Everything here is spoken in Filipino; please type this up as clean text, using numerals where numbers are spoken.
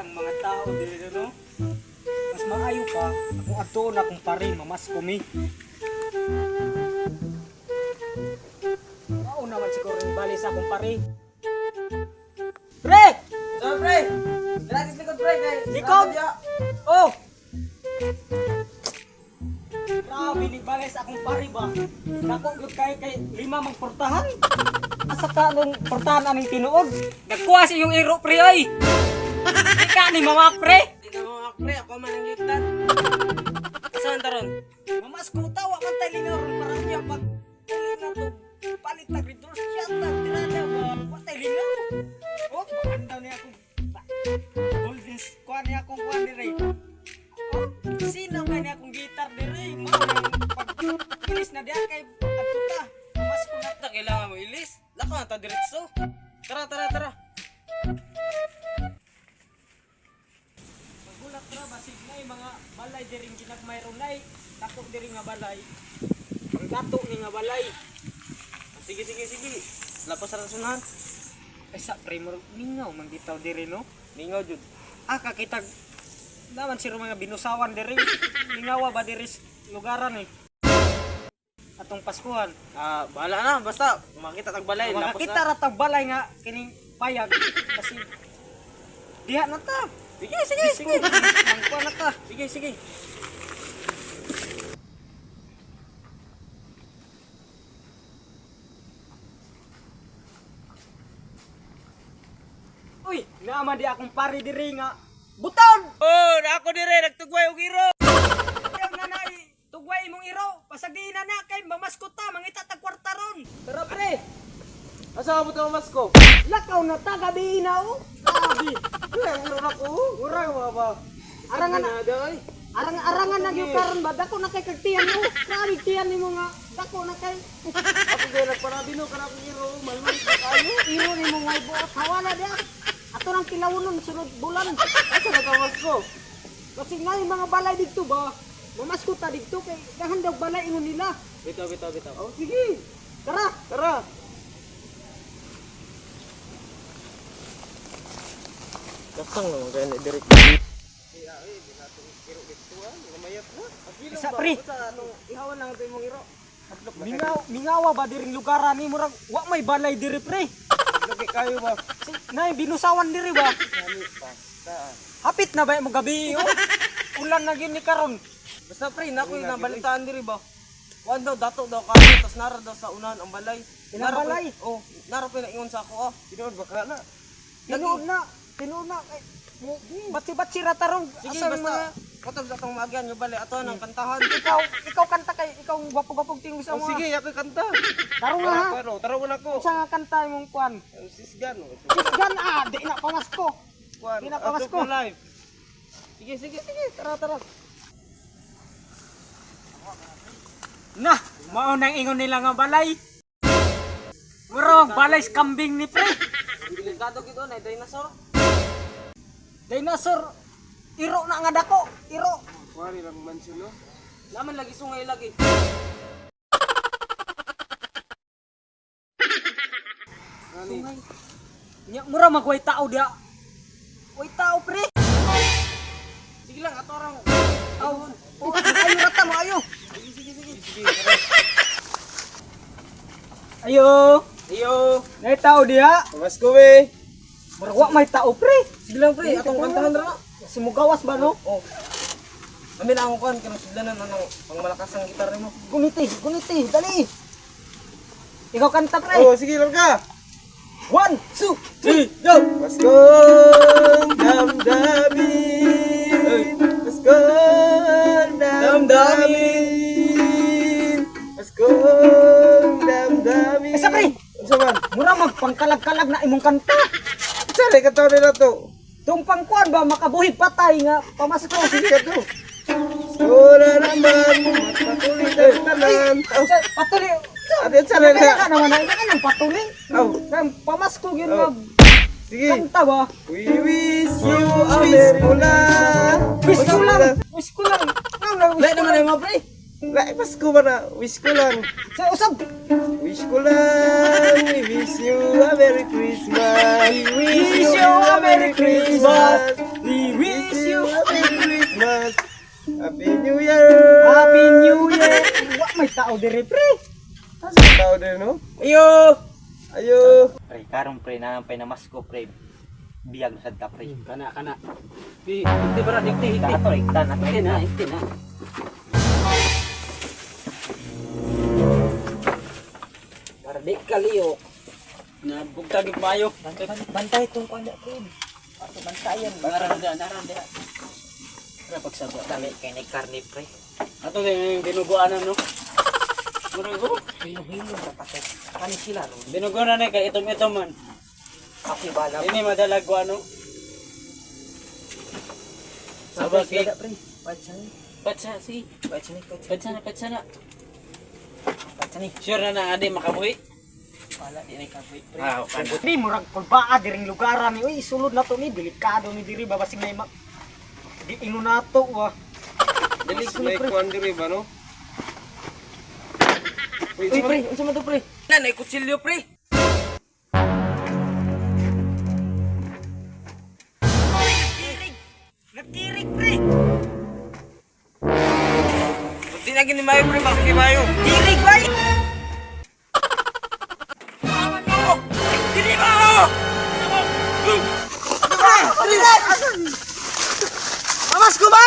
ang mga tao dito, no? Mas maayo pa kung ato na kung pare mamas kumi. Mao naman siguro yung bali sa akong pare. Pre! So, pre! Gratis likod, pre! Likod! Oh! Grabe ni bali sa akong pare ba? Dako gyud kay lima magportahan. Asa ka nung portahan aming tinuod? Nagkuha si yung iro pre oy. Di ka ni mama pre. Di na mga pre, ako man ang gigtan. Saan taron? Mamas ko tawa man tayo lingaron para niya pag na to palit na gridor siya ta tirada ba. Wa tayo lingaw. Oh, maganda niya akong golden kuha niya akong kuha dire. Oh, sino nga niya akong gitar dire? Mao pag ilis na diya kay adto ta. Mamas ko na Ta, kailangan mo ilis. Lako na ta diretso. Tara, tara, tara. Magulat ra basig nay mga balay diring ginagmayron nay. Takot diri nga balay. Pagdato ni nga balay. Sige, sige, sige. Lapos sa rasunahan. Ay sa primo mingaw man gitaw diri no. Lingaw, Jud. Kakitag naman siro mga binusawan diri. Mingawa ba diri sa lugaran eh. Atong Paskuhan. Bahala na. Basta, makita tagbalay. Mga Lapos kita na. ratag balay nga kining payag kasi diha na ta. Sige, sige, sige. Mangkuha na ta. Sige, sige. Uy, naama di akong pari diri nga buton. Oh, na ako dire. Nagtugway og iro. Ayaw na na tugway imong iro. Pasagdiin na na kay mamaskot ta mangita tag kwarta ron. Tara, pre. Asa mo ito mas ko? Lakaw na ta gabi na o. Gabi. Ang iro na ko. Uray mo ba? Arangan na. Day. Arangan na gyud karon ba dako na kay kagtiyan mo. Grabe tiyan nimo nga dako na kay Ako din nagparabino ka na akong iro. Malulit na tayo. iro nimo nga ibuot hawala dia. Ato nang kilawon sunod bulan. Asa na tawas ko? Kasi nga yung mga balay dito ba? Mamaskot ta dito kay dahan daw balay ingon nila. Bitaw, bitaw, bitaw. Oh sige. Tara. Tara. Kasang naman kaya ni Derek. Isa pre. Ihawan lang ito yung iro. Mingawa ba diring lugaran ni murag wa may balay diri pre. Lagi kayo ba? Nay binusawan diri ba? Basta. Hapit na ba mo gabi oh? Ulan na gyud ni karon. Basta pre, naku yung nabalitaan diri ba? Wan daw, dato daw kayo, tas nara daw sa unahan ang balay. Ilang balay? Oh, nara pa na ingon sa ako ah. Tinood ba ka na? Tinuod na kay batsi-batsi ra tarong. Sige, Asang basta. Kotab sa itong magyan, yung balay. Ato ang kantahan. ikaw kanta kay ikaw gwapo-gwapong tingin sa Oh, mo. sige, ako kanta. Tarong na ha. Taraw na ko. Sa nga kanta imong kwan. Sisgan. Sisgan di na pamasko. Kuan, Di na pamasko. live. Sige, sige, sige. Tara, tara. Na, mao nang ingon nila nga balay. Muro balay sa kambing ni pre. Ang delikado gito na dinosaur. Dinosaur iro na nga dako, iro. Kuwari lang mansion no. Laman lagi sungay lagi. Sungay. Nya mura magway tao dia. Way tao pre. Sige lang, ato orang. Aw. Oh, ayo rata mo ayo. Sige, sige, sige. Sige. Ayo. Iyo. Nay tao dia. Mas ko we. Mura wa may tao pre. Sige lang pre, atong kantahan ra. Simugawas ba no? Oh. Amin ang kuan kanu sudlanan ano, pang malakas ang gitar nimo. Guniti, dali. Ikaw kanta pre. Oh, sige lang ka. 1, 2, 3, go! Paskong damdamin, Paskong damdamin, Paskong damdamin. Isa pre. Unsa man? Mura magpangkalag-kalag na imong kanta. Sali ka taon nila to. Tung pangkuan ba makabuhi patay nga pamasko. Sige ka to. Wala naman, matuloy na tanan. Patuloy. Ate, sali Kaya ka na. naman ay anong patuloy. Aw, Kaya pamasko yun Oh. mag sige. kanta ba? We wish you a merry Wish ko lang. Wish ko lang. Lain naman ay mga pre. Lain, Pasko ba na? Wish ko lang. Sa usab. Wish ko lang, we wish you a Merry Christmas. We wish you a Merry Christmas. We Happy New Year! Happy New Year! Wa may tao dire pre. Asa ang tao din, no? Ayo! Ayo! Pre, karong pre na namasko pre. Biyag sa ta pre. Kana. Hindi ba na dikti. Ato iktan ato. Ikti na. Kardi kaliyo. Na bugtag yung mayo. Bantay tong kanya pre. Ato bantayan. Naran dia. Para pagsabot. Dali kay ni karne pre. Ato din yung dinuguanan no. Muro Hilo sa paket. Kani sila no. dinugo na kay itom man. Aki bala. Ini madalag ko ano. Sabag kay pre. Patsani. Patsana. Patsani. Sure na adi makabuhi. Wala di na kabuhi pre. Ah, kana. Di murag pulbaa diring lugaran ni. Uy, sulod na to ni delikado ni diri babasig na ima. Di ino na to wa. Dili may kuan diri ba, no? Uy pre, unsa man to pre? Nanay kutsilyo pre. Nagtirik pre. Buti na gini mayo pre, bakit mayo? Tirik bay. Dili mo! Amas ko ba?